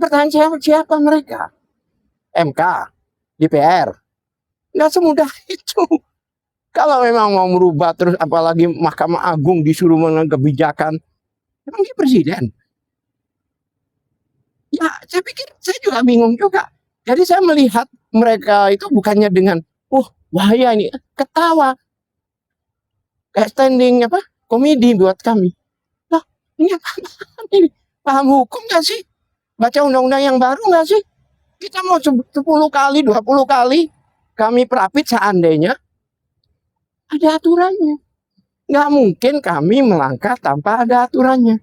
Pertanyaan siapa mereka? MK, DPR. Nggak semudah itu. Kalau memang mau merubah terus, apalagi Mahkamah Agung disuruh mengambil kebijakan, emang dia presiden? Ya, saya pikir saya juga bingung juga. Jadi saya melihat mereka itu bukannya dengan, bahaya ini, ketawa. Kayak standing komedi buat kami. Lah, ini apa ini? Paham hukum nggak sih? Baca undang-undang yang baru nggak sih? Kita mau 10 kali, 20 kali kami perapit seandainya ada aturannya. Nggak mungkin kami melangkah tanpa ada aturannya.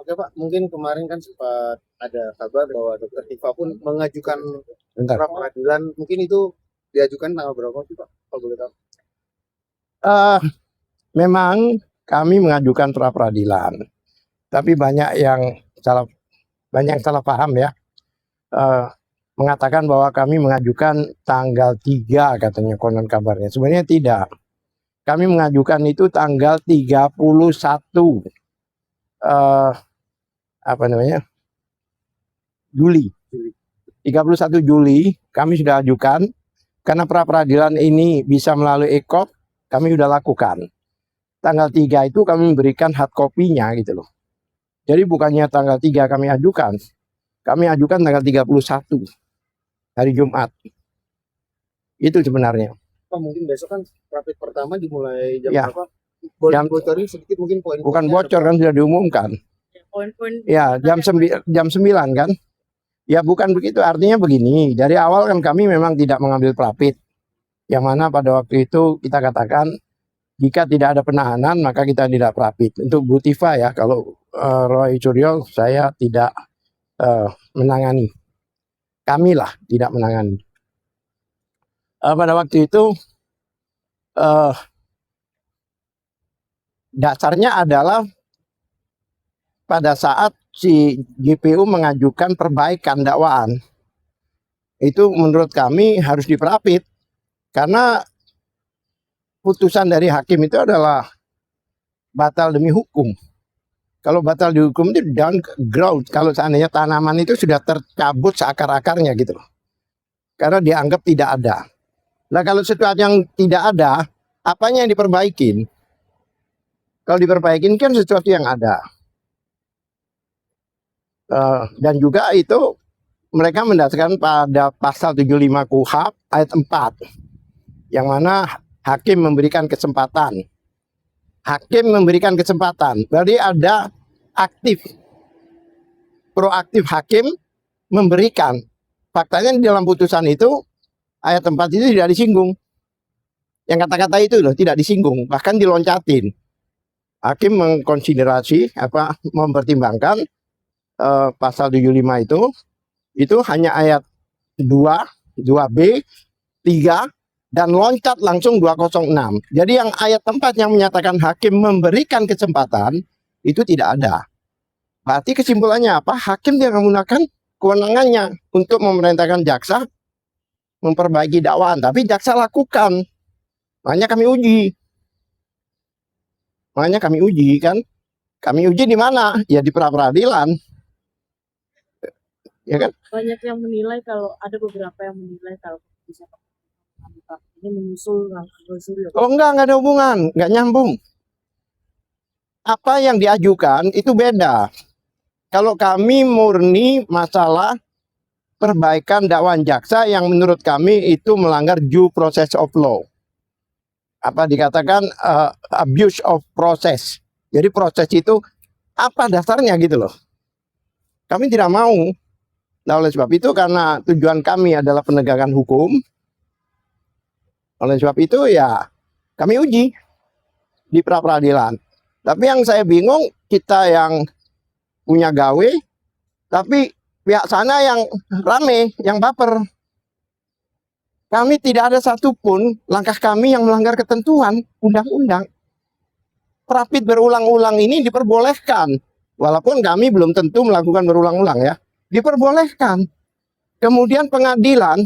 Oke Pak, mungkin kemarin kan sempat ada kabar bahwa Dokter Tifa pun mengajukan pra peradilan. Mungkin itu diajukan tanggal berapa sih Pak? Kalau boleh tahu. Memang kami mengajukan pra peradilan, tapi banyak yang salah paham ya. Mengatakan bahwa kami mengajukan tanggal 3 katanya konon kabarnya. Sebenarnya tidak. Kami mengajukan itu tanggal 31 Juli. 31 Juli kami sudah ajukan. Karena pra peradilan ini bisa melalui e-court, kami sudah lakukan. Tanggal 3 itu kami memberikan hard copy-nya gitu loh. Jadi bukannya tanggal 3 kami ajukan tanggal 31 hari Jumat. Itu sebenarnya. Pak, mungkin besok kan rapid pertama dimulai jam Ya. berapa? Boleh bocorin sedikit mungkin poin-poinnya? Bukan bocor kan, sudah diumumkan. Poin-poin. Ya, jam 9 kan. Ya bukan begitu, artinya begini. Dari awal kan kami memang tidak mengambil prapit. Yang mana pada waktu itu kita katakan jika tidak ada penahanan maka kita tidak prapit. Untuk Bu Tifa ya, kalau Roy Suryo saya tidak menangani. Kamilah tidak menangani. Pada waktu itu dasarnya adalah pada saat si JPU mengajukan perbaikan dakwaan, itu menurut kami harus diperapit karena putusan dari hakim itu adalah batal demi hukum. Kalau batal di hukum itu down ground, kalau seandainya tanaman itu sudah tercabut seakar-akarnya gitu loh, karena dianggap tidak ada. Nah kalau sesuatu yang tidak ada, apanya yang diperbaikin? Kalau diperbaikin kan sesuatu yang ada. Dan juga itu mereka mendasarkan pada pasal 75 KUHP ayat 4 yang mana hakim memberikan kesempatan. Hakim memberikan kesempatan, berarti ada proaktif hakim memberikan. Faktanya di dalam putusan itu ayat 4 itu tidak disinggung. Yang kata-kata itu loh tidak disinggung, bahkan diloncatin. Hakim mengkonsiderasi mempertimbangkan pasal 75 itu hanya ayat 2, 2B, 3 dan loncat langsung 206. Jadi yang ayat 4 yang menyatakan hakim memberikan kesempatan itu tidak ada. Berarti kesimpulannya apa? Hakim tidak menggunakan kewenangannya untuk memerintahkan jaksa memperbaiki dakwaan, tapi jaksa lakukan. Makanya kami uji kan. Kami uji di mana? Ya di pra peradilan. Ya kan? Banyak yang menilai, kalau ada beberapa yang menilai kalau bisa ini menyusul Roy Suryo. Oh enggak ada hubungan, enggak nyambung. Apa yang diajukan itu beda. Kalau kami murni masalah perbaikan dakwaan jaksa yang menurut kami itu melanggar due process of law. Dikatakan abuse of process. Jadi proses itu apa dasarnya gitu loh. Kami tidak mau. Nah oleh sebab itu karena tujuan kami adalah penegakan hukum, oleh sebab itu ya kami uji di pra peradilan. Tapi yang saya bingung, kita yang punya gawe, tapi pihak sana yang rame, yang baper. Kami tidak ada satupun langkah kami yang melanggar ketentuan undang-undang. Prapit berulang-ulang ini diperbolehkan, walaupun kami belum tentu melakukan berulang-ulang ya. Diperbolehkan. Kemudian pengadilan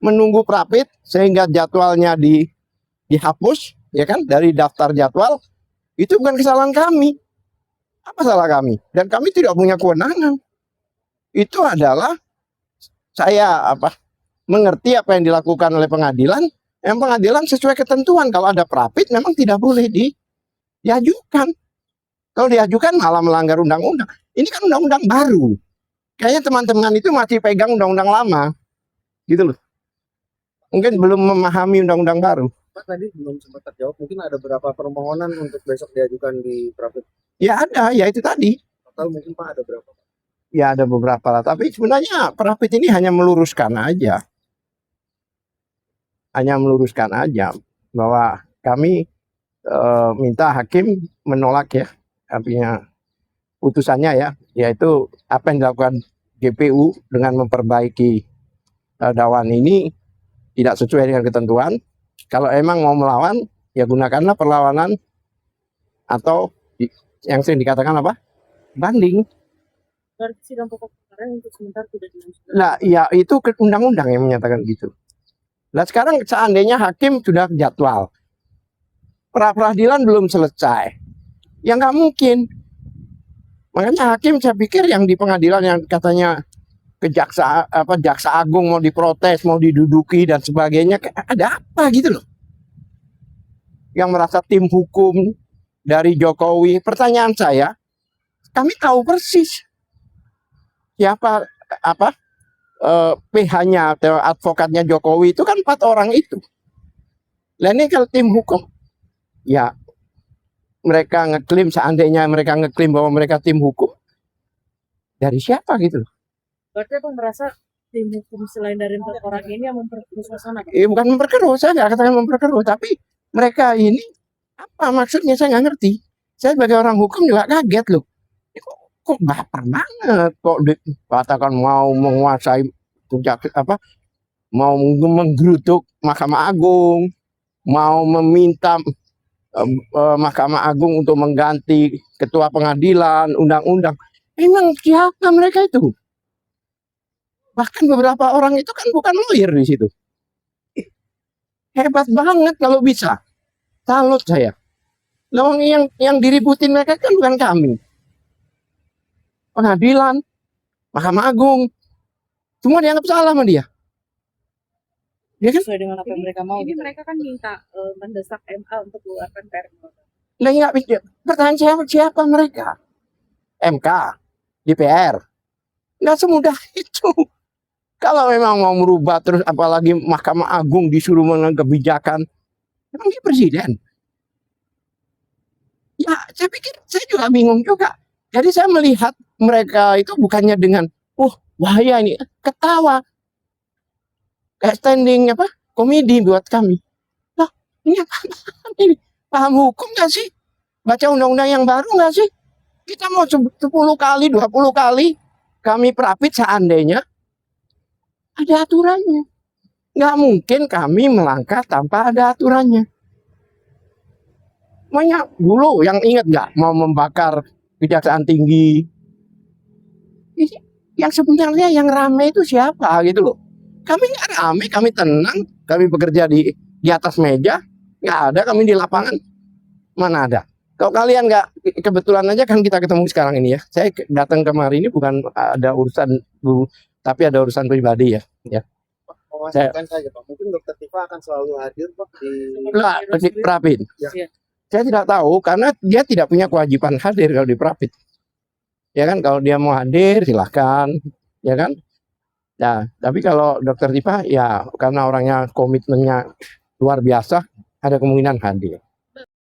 menunggu prapit sehingga jadwalnya dihapus, ya kan, dari daftar jadwal, itu bukan kesalahan kami. Apa salah kami? Dan kami tidak punya kewenangan. Itu adalah saya mengerti apa yang dilakukan oleh pengadilan. Yang pengadilan sesuai ketentuan. Kalau ada prapit memang tidak boleh diajukan. Kalau diajukan malah melanggar undang-undang. Ini kan undang-undang baru. Kayaknya teman-teman itu masih pegang undang-undang lama. Gitu loh. Mungkin belum memahami undang-undang baru. Pak tadi belum sempat terjawab. Mungkin ada berapa permohonan untuk besok diajukan di prapit? Ya ada, ya itu tadi. Total mungkin Pak ada berapa? Ya ada beberapa lah. Tapi sebenarnya prapit ini hanya meluruskan aja. Hanya meluruskan aja bahwa kami minta hakim menolak ya, artinya putusannya ya, yaitu apa yang dilakukan GPU dengan memperbaiki dakwaan ini tidak sesuai dengan ketentuan. Kalau emang mau melawan, ya gunakanlah perlawanan atau yang sering dikatakan apa? Banding. Berarti sidang pokok perkara untuk sementara tidak dilanjutkan. Nah, ya itu undang-undang yang menyatakan gitu. Nah sekarang seandainya hakim sudah jadwal, pra-peradilan belum selesai, ya nggak mungkin. Makanya hakim saya pikir yang di pengadilan yang katanya jaksa agung mau diprotes, mau diduduki dan sebagainya, ada apa gitu loh? Yang merasa tim hukum dari Jokowi. Pertanyaan saya, kami tahu persis siapa PH-nya atau advokatnya Jokowi itu kan 4 orang itu. Nah ini kalau tim hukum, ya mereka ngeklaim, seandainya mereka ngeklaim bahwa mereka tim hukum, dari siapa gitu loh? Berarti apa merasa tim hukum selain dari 4 orang ini yang memperkeruh suasana? Bukan memperkeruh, saya nggak katakan memperkeruh, tapi mereka ini apa maksudnya saya nggak ngerti. Saya sebagai orang hukum juga kaget loh. Kok baper banget, kok dikatakan mau menguasai mau menggeruduk Mahkamah Agung, mau meminta Mahkamah Agung untuk mengganti ketua pengadilan, undang-undang. Emang siapa mereka itu? Bahkan beberapa orang itu kan bukan lawyer di situ. Hebat banget kalau bisa. Salut saya. Lawan yang diributin mereka kan bukan kami. Pengadilan, Mahkamah Agung, semua dianggap salah sama dia. Ya kan? Sesuai dengan apa yang mereka mau. Ini Gitu. mereka kan minta mendesak MA untuk mengeluarkan perma. Nah, pertanyaan siapa mereka? MK, DPR. Nggak semudah itu. Kalau memang mau merubah terus, apalagi Mahkamah Agung disuruh mengambil kebijakan, memang dia presiden. Ya, saya pikir saya juga bingung juga. Jadi saya melihat mereka itu bukannya dengan, bahaya ini, ketawa. Kayak standing komedi buat kami. Lah, ini apa ini? Paham hukum nggak sih? Baca undang-undang yang baru nggak sih? Kita mau 10 kali, 20 kali kami prapit seandainya ada aturannya. Nggak mungkin kami melangkah tanpa ada aturannya. Banyak dulu yang ingat nggak mau membakar Kejaksaan Tinggi. Yang sebenarnya yang rame itu siapa gitu loh. Kami nggak rame, kami tenang, kami bekerja di atas meja, nggak ada kami di lapangan. Mana ada? Kalau kalian nggak, kebetulan aja kan kita ketemu sekarang ini ya. Saya datang kemari ini bukan ada urusan, tapi ada urusan pribadi ya. Memastikan saja Pak. Mungkin Dokter Tifa akan selalu hadir Pak di Prapit. Ya. Saya tidak tahu karena dia tidak punya kewajiban hadir kalau di Prapit. Ya kan, kalau dia mau hadir silahkan, ya kan. Nah, tapi kalau Dokter Tifa ya karena orangnya komitmennya luar biasa, ada kemungkinan hadir.